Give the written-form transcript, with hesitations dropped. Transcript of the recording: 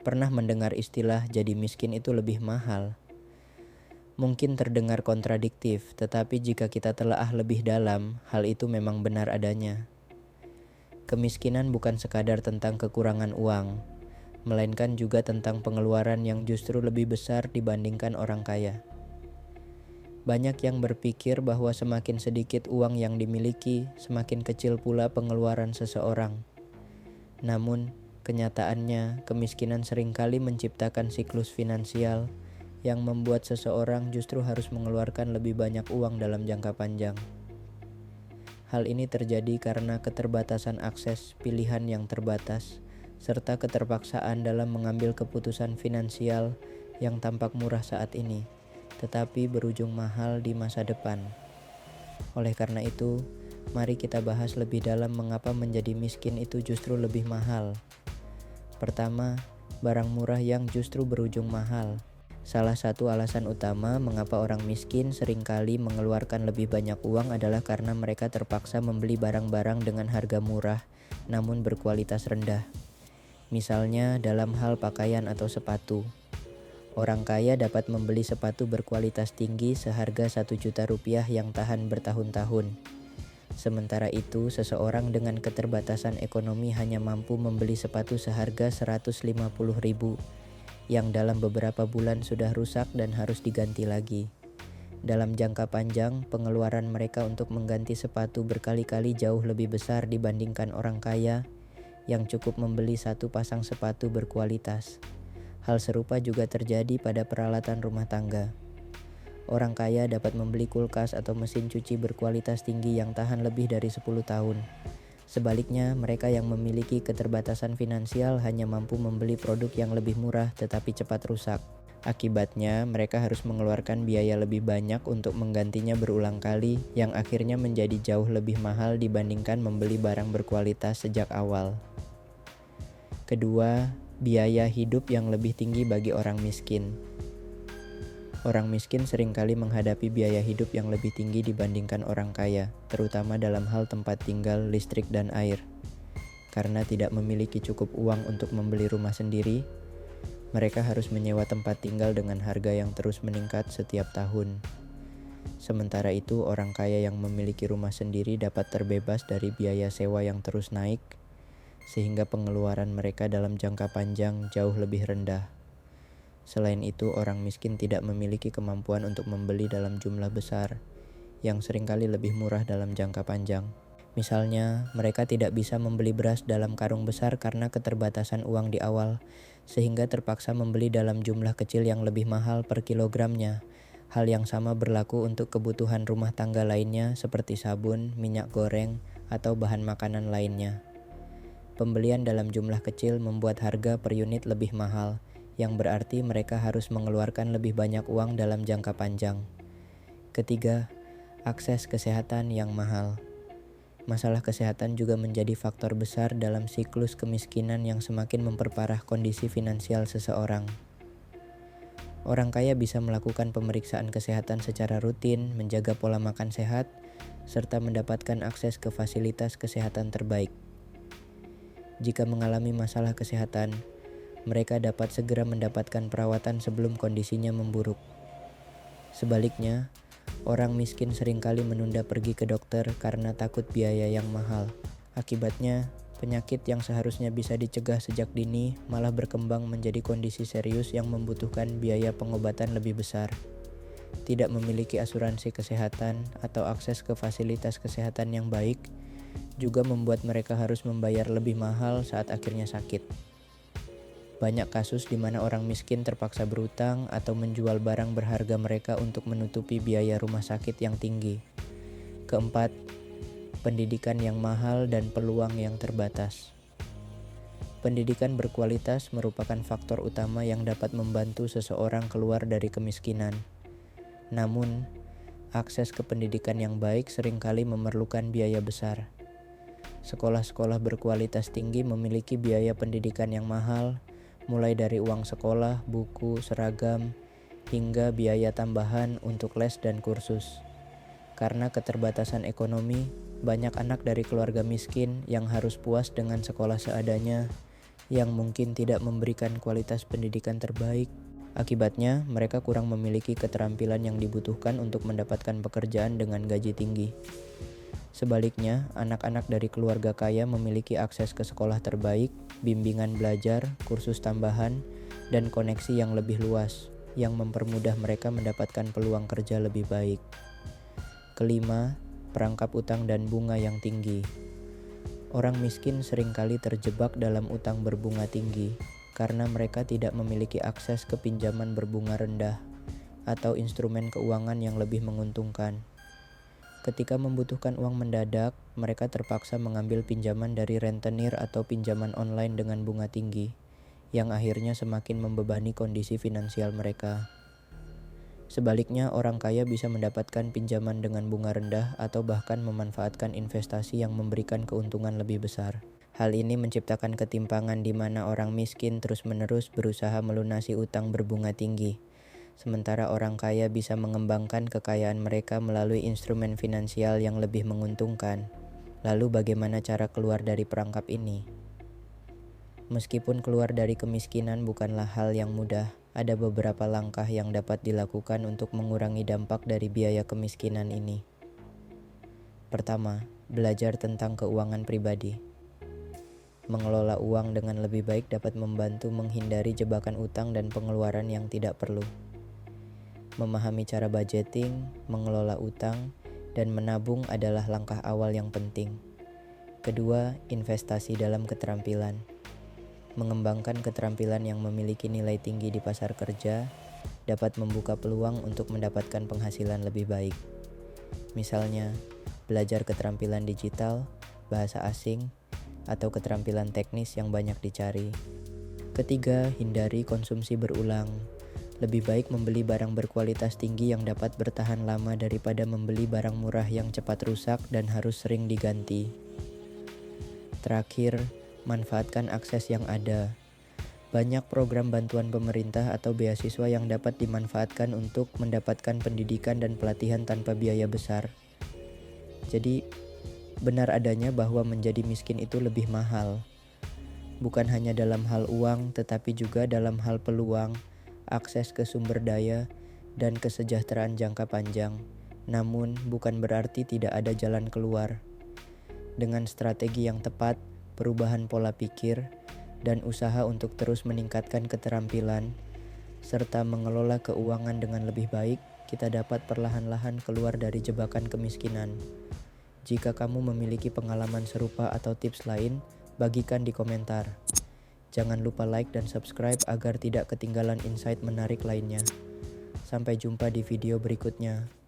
Pernah mendengar istilah jadi miskin itu lebih mahal? Mungkin terdengar kontradiktif, tetapi jika kita telaah lebih dalam, hal itu memang benar adanya. Kemiskinan bukan sekadar tentang kekurangan uang, melainkan juga tentang pengeluaran yang justru lebih besar dibandingkan orang kaya. Banyak yang berpikir bahwa semakin sedikit uang yang dimiliki, semakin kecil pula pengeluaran seseorang. Namun, kenyataannya kemiskinan seringkali menciptakan siklus finansial yang membuat seseorang justru harus mengeluarkan lebih banyak uang dalam jangka panjang. Hal ini terjadi karena keterbatasan akses pilihan yang terbatas, serta keterpaksaan dalam mengambil keputusan finansial yang tampak murah saat ini, tetapi berujung mahal di masa depan. Oleh karena itu, mari kita bahas lebih dalam mengapa menjadi miskin itu justru lebih mahal. Pertama, barang murah yang justru berujung mahal. Salah satu alasan utama mengapa orang miskin seringkali mengeluarkan lebih banyak uang adalah karena mereka terpaksa membeli barang-barang dengan harga murah namun berkualitas rendah. Misalnya dalam hal pakaian atau sepatu. Orang kaya dapat membeli sepatu berkualitas tinggi seharga 1 juta rupiah yang tahan bertahun-tahun. Sementara itu, seseorang dengan keterbatasan ekonomi hanya mampu membeli sepatu seharga 150.000 yang dalam beberapa bulan sudah rusak dan harus diganti lagi. Dalam jangka panjang, pengeluaran mereka untuk mengganti sepatu berkali-kali jauh lebih besar dibandingkan orang kaya yang cukup membeli satu pasang sepatu berkualitas. Hal serupa juga terjadi pada peralatan rumah tangga. Orang kaya dapat membeli kulkas atau mesin cuci berkualitas tinggi yang tahan lebih dari 10 tahun. Sebaliknya, mereka yang memiliki keterbatasan finansial hanya mampu membeli produk yang lebih murah tetapi cepat rusak. Akibatnya, mereka harus mengeluarkan biaya lebih banyak untuk menggantinya berulang kali, yang akhirnya menjadi jauh lebih mahal dibandingkan membeli barang berkualitas sejak awal. Kedua, biaya hidup yang lebih tinggi bagi orang miskin. Orang miskin seringkali menghadapi biaya hidup yang lebih tinggi dibandingkan orang kaya, terutama dalam hal tempat tinggal, listrik, dan air. Karena tidak memiliki cukup uang untuk membeli rumah sendiri, mereka harus menyewa tempat tinggal dengan harga yang terus meningkat setiap tahun. Sementara itu, orang kaya yang memiliki rumah sendiri dapat terbebas dari biaya sewa yang terus naik, sehingga pengeluaran mereka dalam jangka panjang jauh lebih rendah. Selain itu, orang miskin tidak memiliki kemampuan untuk membeli dalam jumlah besar, yang seringkali lebih murah dalam jangka panjang. Misalnya, mereka tidak bisa membeli beras dalam karung besar karena keterbatasan uang di awal, sehingga terpaksa membeli dalam jumlah kecil yang lebih mahal per kilogramnya. Hal yang sama berlaku untuk kebutuhan rumah tangga lainnya seperti sabun, minyak goreng, atau bahan makanan lainnya. Pembelian dalam jumlah kecil membuat harga per unit lebih mahal, yang berarti mereka harus mengeluarkan lebih banyak uang dalam jangka panjang. Ketiga, akses kesehatan yang mahal. Masalah kesehatan juga menjadi faktor besar dalam siklus kemiskinan yang semakin memperparah kondisi finansial seseorang. Orang kaya bisa melakukan pemeriksaan kesehatan secara rutin, menjaga pola makan sehat, serta mendapatkan akses ke fasilitas kesehatan terbaik. Jika mengalami masalah kesehatan, mereka dapat segera mendapatkan perawatan sebelum kondisinya memburuk. Sebaliknya, orang miskin seringkali menunda pergi ke dokter karena takut biaya yang mahal. Akibatnya, penyakit yang seharusnya bisa dicegah sejak dini malah berkembang menjadi kondisi serius yang membutuhkan biaya pengobatan lebih besar. Tidak memiliki asuransi kesehatan atau akses ke fasilitas kesehatan yang baik juga membuat mereka harus membayar lebih mahal saat akhirnya sakit. Banyak kasus di mana orang miskin terpaksa berutang atau menjual barang berharga mereka untuk menutupi biaya rumah sakit yang tinggi. Keempat, pendidikan yang mahal dan peluang yang terbatas. Pendidikan berkualitas merupakan faktor utama yang dapat membantu seseorang keluar dari kemiskinan. Namun, akses ke pendidikan yang baik seringkali memerlukan biaya besar. Sekolah-sekolah berkualitas tinggi memiliki biaya pendidikan yang mahal, mulai dari uang sekolah, buku, seragam, hingga biaya tambahan untuk les dan kursus. Karena keterbatasan ekonomi, banyak anak dari keluarga miskin yang harus puas dengan sekolah seadanya yang mungkin tidak memberikan kualitas pendidikan terbaik. Akibatnya, mereka kurang memiliki keterampilan yang dibutuhkan untuk mendapatkan pekerjaan dengan gaji tinggi. Sebaliknya, anak-anak dari keluarga kaya memiliki akses ke sekolah terbaik, bimbingan belajar, kursus tambahan, dan koneksi yang lebih luas, yang mempermudah mereka mendapatkan peluang kerja lebih baik. Kelima, perangkap utang dan bunga yang tinggi. Orang miskin seringkali terjebak dalam utang berbunga tinggi karena mereka tidak memiliki akses ke pinjaman berbunga rendah atau instrumen keuangan yang lebih menguntungkan. Ketika membutuhkan uang mendadak, mereka terpaksa mengambil pinjaman dari rentenir atau pinjaman online dengan bunga tinggi, yang akhirnya semakin membebani kondisi finansial mereka. Sebaliknya, orang kaya bisa mendapatkan pinjaman dengan bunga rendah atau bahkan memanfaatkan investasi yang memberikan keuntungan lebih besar. Hal ini menciptakan ketimpangan di mana orang miskin terus-menerus berusaha melunasi utang berbunga tinggi, sementara orang kaya bisa mengembangkan kekayaan mereka melalui instrumen finansial yang lebih menguntungkan. Lalu bagaimana cara keluar dari perangkap ini? Meskipun keluar dari kemiskinan bukanlah hal yang mudah, ada beberapa langkah yang dapat dilakukan untuk mengurangi dampak dari biaya kemiskinan ini. Pertama, belajar tentang keuangan pribadi. Mengelola uang dengan lebih baik dapat membantu menghindari jebakan utang dan pengeluaran yang tidak perlu. Memahami cara budgeting, mengelola utang, dan menabung adalah langkah awal yang penting. Kedua, investasi dalam keterampilan. Mengembangkan keterampilan yang memiliki nilai tinggi di pasar kerja dapat membuka peluang untuk mendapatkan penghasilan lebih baik. Misalnya, belajar keterampilan digital, bahasa asing, atau keterampilan teknis yang banyak dicari. Ketiga, hindari konsumsi berulang. Lebih baik membeli barang berkualitas tinggi yang dapat bertahan lama daripada membeli barang murah yang cepat rusak dan harus sering diganti. Terakhir, manfaatkan akses yang ada. Banyak program bantuan pemerintah atau beasiswa yang dapat dimanfaatkan untuk mendapatkan pendidikan dan pelatihan tanpa biaya besar. Jadi, benar adanya bahwa menjadi miskin itu lebih mahal. Bukan hanya dalam hal uang, tetapi juga dalam hal peluang, akses ke sumber daya, dan kesejahteraan jangka panjang. Namun, bukan berarti tidak ada jalan keluar. Dengan strategi yang tepat, perubahan pola pikir, dan usaha untuk terus meningkatkan keterampilan, serta mengelola keuangan dengan lebih baik, kita dapat perlahan-lahan keluar dari jebakan kemiskinan. Jika kamu memiliki pengalaman serupa atau tips lain, bagikan di komentar. Jangan lupa like dan subscribe agar tidak ketinggalan insight menarik lainnya. Sampai jumpa di video berikutnya.